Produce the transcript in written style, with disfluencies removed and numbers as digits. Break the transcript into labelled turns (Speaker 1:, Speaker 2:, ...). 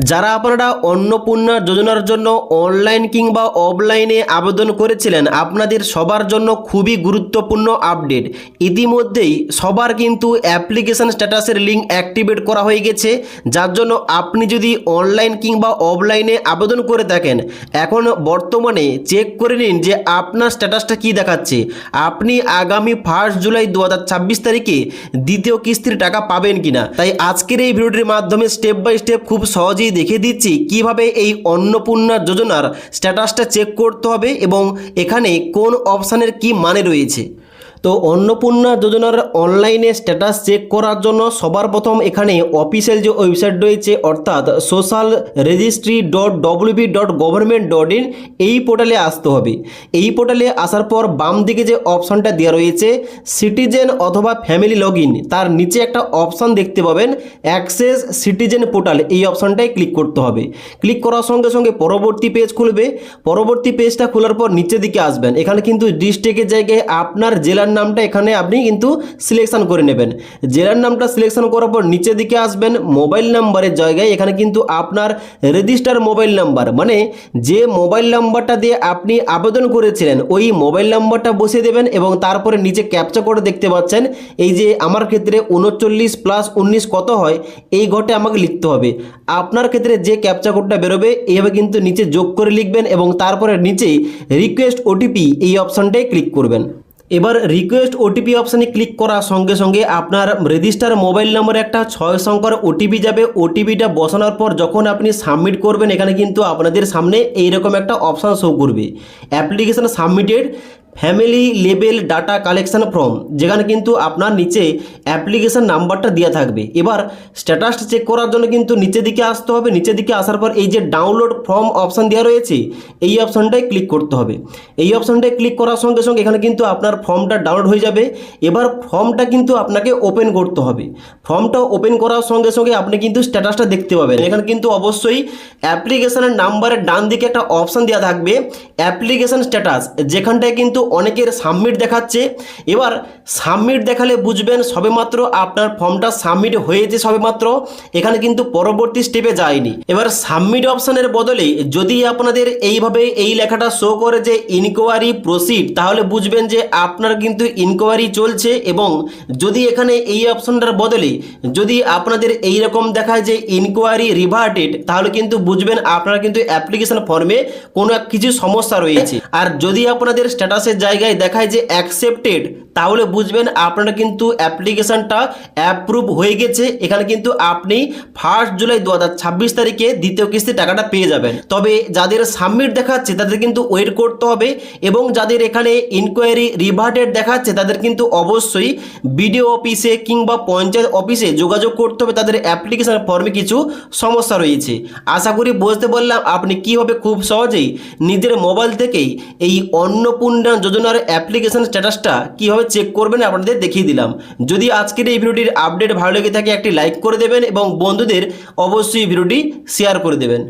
Speaker 1: যারা আপনারা অন্নপূর্ণা যোজনার জন্য অনলাইন কিংবা অফলাইনে আবেদন করেছিলেন, আপনাদের সবার জন্য খুবই গুরুত্বপূর্ণ আপডেট। ইতিমধ্যেই সবার কিন্তু অ্যাপ্লিকেশন স্ট্যাটাসের লিঙ্ক অ্যাক্টিভেট করা হয়ে গেছে, যার জন্য আপনি যদি অনলাইন কিংবা অফলাইনে আবেদন করে থাকেন, এখন বর্তমানে চেক করে নিন যে আপনার স্ট্যাটাসটা কী দেখাচ্ছে। আপনি আগামী 1 জুলাই 2026 তারিখে দ্বিতীয় কিস্তির টাকা পাবেন কিনা। তাই আজকের এই ভিডিওটির মাধ্যমে স্টেপ বাই স্টেপ খুব সহজেই দেখিয়ে দিচ্ছি কিভাবে এই অন্নপূর্ণা যোজনার স্ট্যাটাসটা চেক করতে হবে এবং এখানে কোন অপশানের কি মানে রয়েছে। তো অন্নপূর্ণা যোজনার অনলাইনে স্ট্যাটাস চেক করার জন্য সবার প্রথম এখানে অফিসিয়াল যে ওয়েবসাইট রয়েছে অর্থাৎ socialregistry.wb.government.in এই পোর্টালে আসতে হবে। এই পোর্টালে আসার পর বাম দিকে যে অপশানটা দেওয়া রয়েছে সিটিজেন অথবা ফ্যামিলি লগ ইন, তার নিচে একটা অপশান দেখতে পাবেন অ্যাক্সেস সিটিজেন পোর্টাল, এই অপশানটায় ক্লিক করতে হবে। ক্লিক করার সঙ্গে সঙ্গে পরবর্তী পেজ খুলবে। পরবর্তী পেজটা খোলার পর নিচের দিকে আসবেন, এখানে কিন্তু ডিস্ট্রিক্টের জায়গায় আপনার জেলার নামটা এখানে আপনি কিন্তু সিলেকশন করে নেবেন। জেলার নামটা সিলেকশন করার পর নিচের দিকে আসবেন, মোবাইল নাম্বারের জায়গায় এখানে কিন্তু আপনার রেজিস্টার মোবাইল নাম্বার, মানে যে মোবাইল নাম্বারটা দিয়ে আপনি আবেদন করেছিলেন ওই মোবাইল নাম্বারটা বসিয়ে দেবেন এবং তারপরে নিচে ক্যাপচা কোড দেখতে পাচ্ছেন, এই যে আমার ক্ষেত্রে 39 + 19 কত হয় এই ঘরটা আমাকে লিখতে হবে। আপনার ক্ষেত্রে যে ক্যাপচা কোডটা বেরোবে এইভাবে কিন্তু নিচে যোগ করে লিখবেন এবং তারপরে নিচেই রিকোয়েস্ট ওটিপি এই অপশানটায় ক্লিক করবেন। এবার রিকোয়েস্ট ওটিপি অপশানে ক্লিক করার সঙ্গে সঙ্গে আপনার রেজিস্টার মোবাইল নম্বরে একটা 6 সংখ্যার ওটিপি যাবে। ওটিপিটা বসানোর পর যখন আপনি সাবমিট করবেন, এখানে কিন্তু আপনাদের সামনে এইরকম একটা অপশান শো করবে, application submitted family level data collection form, যেখানে কিন্তু আপনার নিচে অ্যাপ্লিকেশান নাম্বারটা দেওয়া থাকবে। এবার স্ট্যাটাসটা চেক করার জন্য কিন্তু নিচের দিকে আসতে হবে। নিচের দিকে আসার পর এই যে ডাউনলোড ফর্ম অপশান দেওয়া রয়েছে এই অপশানটায় ক্লিক করতে হবে। এই অপশানটায় ক্লিক করার সঙ্গে সঙ্গে এখানে কিন্তু আপনার ফর্মটা ডাউনলোড হয়ে যাবে। এবার ফর্মটা কিন্তু আপনাকে ওপেন করতে হবে। ফর্মটা ওপেন করার সঙ্গে সঙ্গে আপনি কিন্তু স্ট্যাটাসটা দেখতে পাবেন। এখানে কিন্তু অবশ্যই অ্যাপ্লিকেশানের নাম্বারের ডান দিকে একটা অপশান দেওয়া থাকবে অ্যাপ্লিকেশান স্ট্যাটাস, যেখানটায় কিন্তু অনেকের সাবমিট দেখাচ্ছে। এবার সাবমিট দেখালে বুঝবেন সবেমাত্র আপনার ফর্মটা সাবমিট হয়েছে সবেমাত্র, এখানে কিন্তু পরবর্তী স্টেপে যায়নি। এবার সাবমিট অপশানের বদলে যদি আপনাদের এইভাবে এই লেখাটা শো করে যে ইনকোয়ারি প্রসিড, তাহলে বুঝবেন যে আপনার কিন্তু ইনকোয়ারি চলছে। এবং যদি এখানে এই অপশানটার বদলে যদি আপনাদের এই রকম দেখায় যে ইনকোয়ারি রিভার্টেড, তাহলে কিন্তু বুঝবেন আপনারা কিন্তু অ্যাপ্লিকেশন ফর্মে কোনো কিছু সমস্যা রয়েছে। আর যদি আপনাদের স্ট্যাটাসের জায়গায় দেখায় যে অ্যাকসেপ্টেড, তাহলে বুঝবেন আপনারা কিন্তু অ্যাপ্লিকেশনটা অ্যাপ্রুভ হয়ে গেছে। এখানে কিন্তু আপনি 1 জুলাই 2026 তারিখে দ্বিতীয় কিস্তির টাকাটা পেয়ে যাবেন। তবে যাদের সাবমিট দেখাচ্ছে তাদের কিন্তু ওয়েট করতে হবে এবং যাদের এখানে ইনকোয়ারি রিভার্টেড দেখাচ্ছে তাদের কিন্তু অবশ্যই বিডিও অফিসে কিংবা পঞ্চায়েত অফিসে যোগাযোগ করতে হবে, তাদের অ্যাপ্লিকেশন ফর্মে কিছু সমস্যা রয়েছে। আশা করি বুঝতে পারলাম আপনি কীভাবে খুব সহজেই নিজের মোবাইল থেকেই এই অন্নপূর্ণা যোজনার অ্যাপ্লিকেশন স্ট্যাটাসটা কীভাবে চেক করবেন আপনাদের দেখিয়ে দিলাম। যদি আজকের এই ভিডিওটির আপডেট ভালো লেগে থাকে একটি লাইক করে দেবেন এবং বন্ধুদের অবশ্যই ভিডিওটি শেয়ার করে দেবেন।